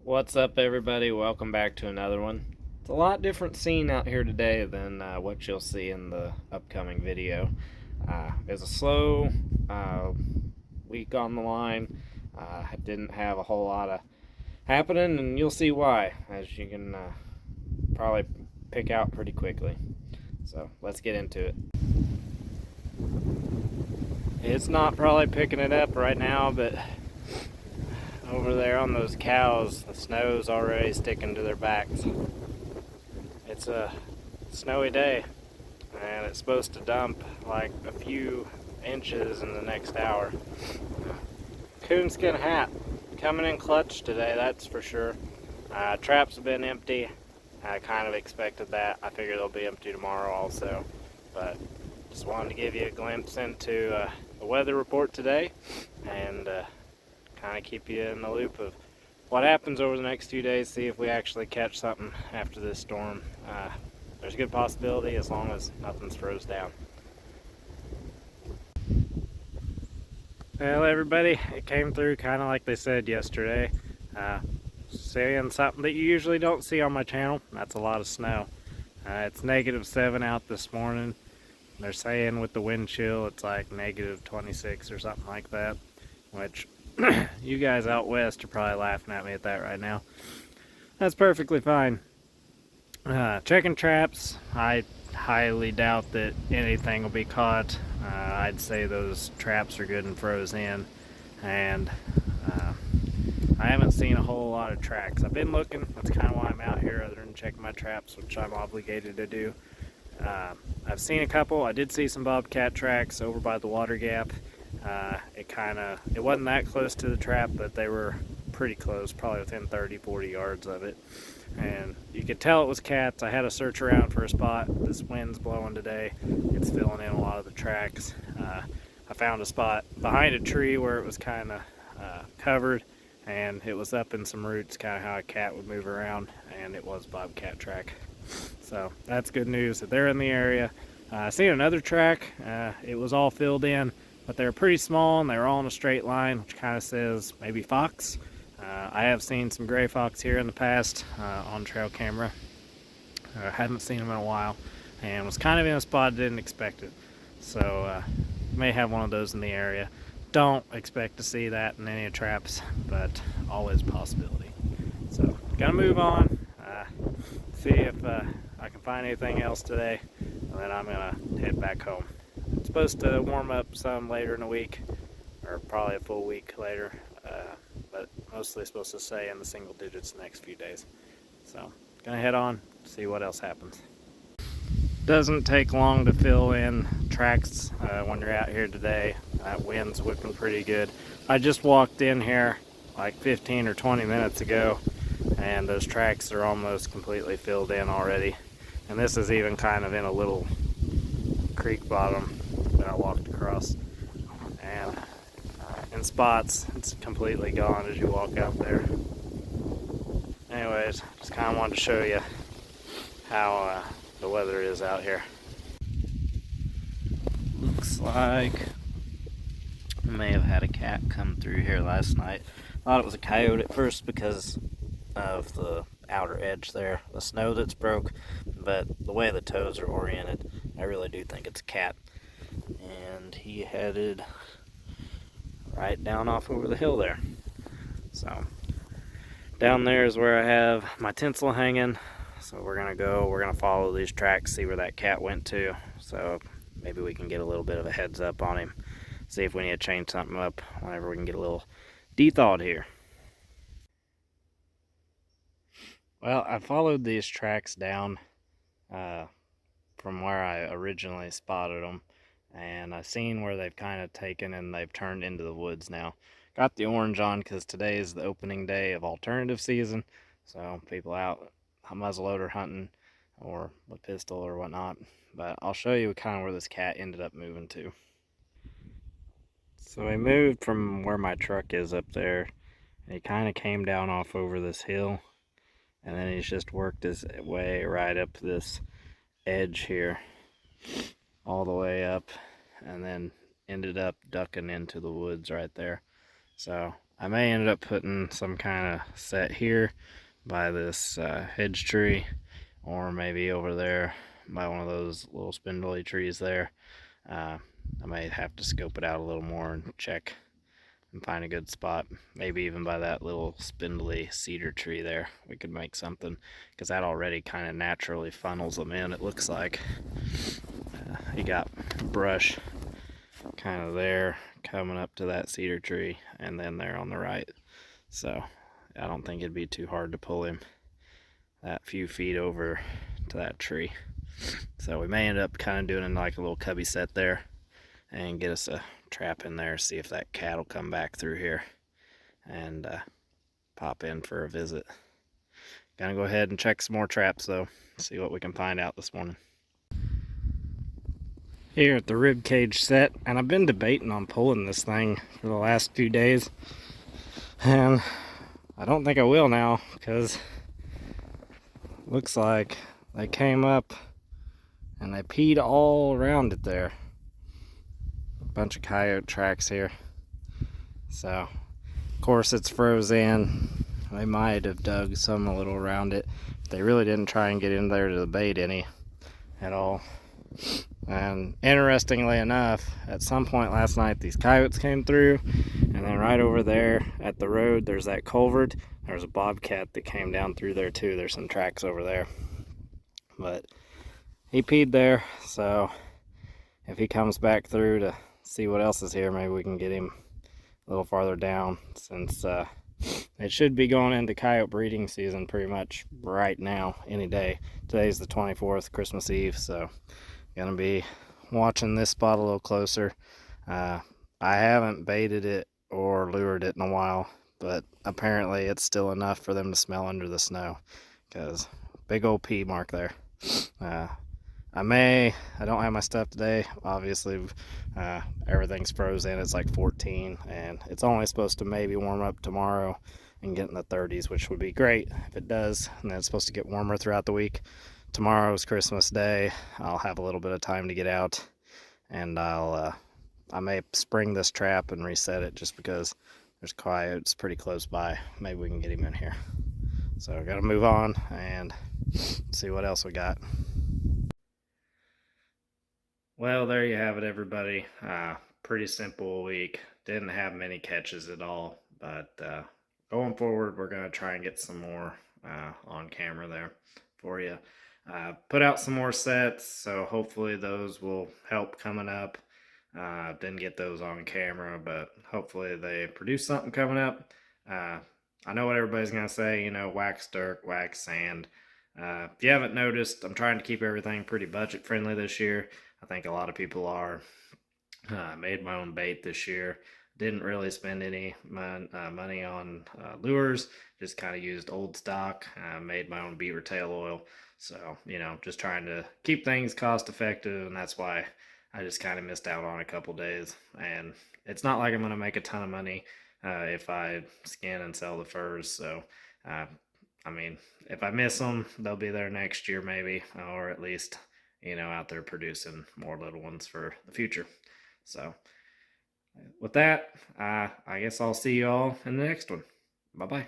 What's up, everybody? Welcome back to another one. It's a lot different scene out here today than what you'll see in the upcoming video. It's a slow week on the line. I didn't have a whole lot of happening, and you'll see why, as you can probably pick out pretty quickly. So let's get into it. It's not probably picking it up right now, but over there on those cows, the snow's already sticking to their backs. It's a snowy day, and it's supposed to dump like a few inches in the next hour. Coonskin hat coming in clutch today, that's for sure. Traps have been empty. I kind of expected that. I figure they'll be empty tomorrow also, but just wanted to give you a glimpse into the weather report today and kind of keep you in the loop of what happens over the next few days, see if we actually catch something after this storm. There's a good possibility as long as nothing's froze down. Well, everybody, it came through kind of like they said yesterday. Seeing something that you usually don't see on my channel. That's a lot of snow. It's -7 out this morning. They're saying with the wind chill it's like -26 or something like that, which you guys out west are probably laughing at me at that right now. That's perfectly fine. Checking traps, I highly doubt that anything will be caught. I'd say those traps are good and froze in, and I haven't seen a whole lot of tracks. I've been looking, that's kind of why I'm out here, other than checking my traps, which I'm obligated to do. I've seen a couple. I did see some bobcat tracks over by the water gap. It wasn't that close to the trap, but they were pretty close, probably within 30-40 yards of it. And you could tell it was cats. I had to search around for a spot. This wind's blowing today. It's filling in a lot of the tracks. I found a spot behind a tree where it was kind of covered, and it was up in some roots, kind of how a cat would move around, and it was bobcat track. So that's good news that they're in the area. I seen another track. It was all filled in, but they were pretty small and they were all in a straight line, which kind of says maybe fox. I have seen some gray fox here in the past on trail camera. I hadn't seen them in a while and was kind of in a spot I didn't expect it. So may have one of those in the area. Don't expect to see that in any traps, but always a possibility. So gonna move on, see if I can find anything else today, and then I'm gonna head back home. It's supposed to warm up some later in the week, or probably a full week later, but mostly supposed to stay in the single digits the next few days. So gonna head on, see what else happens. Doesn't take long to fill in tracks when you're out here today. That wind's whipping pretty good. I just walked in here like 15 or 20 minutes ago, and those tracks are almost completely filled in already. And this is even kind of in a little creek bottom that I walked across, and in spots it's completely gone as you walk out there. Anyways, just kind of wanted to show you how the weather is out here. Looks like I may have had a cat come through here last night. Thought it was a coyote at first because of the outer edge there, the snow that's broke, but the way the toes are oriented, I really do think it's a cat. And he headed right down off over the hill there. So down there is where I have my tinsel hanging. So we're gonna follow these tracks, see where that cat went to. So maybe we can get a little bit of a heads up on him. See if we need to change something up whenever we can get a little de-thawed here. Well, I followed these tracks down from where I originally spotted them, and I've seen where they've kind of taken and they've turned into the woods now. Got the orange on because today is the opening day of alternative season, so people out muzzleloader hunting or with pistol or whatnot. But I'll show you kind of where this cat ended up moving to. So he moved from where my truck is up there, and he kind of came down off over this hill, and then he's just worked his way right up this edge here all the way up, and then ended up ducking into the woods right there. So I may end up putting some kind of set here by this hedge tree, or maybe over there by one of those little spindly trees there. I might have to scope it out a little more and check and find a good spot. Maybe even by that little spindly cedar tree there, we could make something, because that already kind of naturally funnels them in, it looks like. You got brush kind of there coming up to that cedar tree, and then there on the right. So I don't think it'd be too hard to pull him that few feet over to that tree. So we may end up kind of doing like a little cubby set there and get us a trap in there, see if that cat will come back through here and pop in for a visit. Gonna go ahead and check some more traps though, see what we can find out this morning. Here at the rib cage set, and I've been debating on pulling this thing for the last few days, and I don't think I will now, because looks like they came up and they peed all around it there. A bunch of coyote tracks here. So, of course it's frozen. They might have dug some a little around it. They really didn't try and get in there to the bait any at all. And interestingly enough, at some point last night, these coyotes came through, and then right over there at the road, there's that culvert. There's a bobcat that came down through there too. There's some tracks over there. But he peed there, so if he comes back through to see what else is here, maybe we can get him a little farther down, since it should be going into coyote breeding season pretty much right now, any day. Today's the 24th, Christmas Eve, so gonna be watching this spot a little closer. I haven't baited it or lured it in a while, but apparently it's still enough for them to smell under the snow, because big old pee mark there. I don't have my stuff today, obviously. Everything's frozen. It's like 14, and it's only supposed to maybe warm up tomorrow and get in the 30s, which would be great if it does. And then it's supposed to get warmer throughout the week. Tomorrow's Christmas Day. I'll have a little bit of time to get out, and I may spring this trap and reset it, just because there's coyotes pretty close by. Maybe we can get him in here. So I gotta move on and see what else we got. Well, there you have it, everybody. Pretty simple week. Didn't have many catches at all, but going forward, we're going to try and get some more on camera there for you. Put out some more sets, so hopefully those will help coming up. Didn't get those on camera, but hopefully they produce something coming up. I know what everybody's going to say, wax dirt, wax sand. If you haven't noticed, I'm trying to keep everything pretty budget friendly this year. I think a lot of people are. Made my own bait this year. Didn't really spend any money on lures. Just kind of used old stock. Made my own beaver tail oil. So, just trying to keep things cost effective, and that's why I just kind of missed out on a couple days. And it's not like I'm going to make a ton of money if I skin and sell the furs. So, if I miss them, they'll be there next year maybe, or at least, out there producing more little ones for the future. So with that, I guess I'll see you all in the next one. Bye-bye.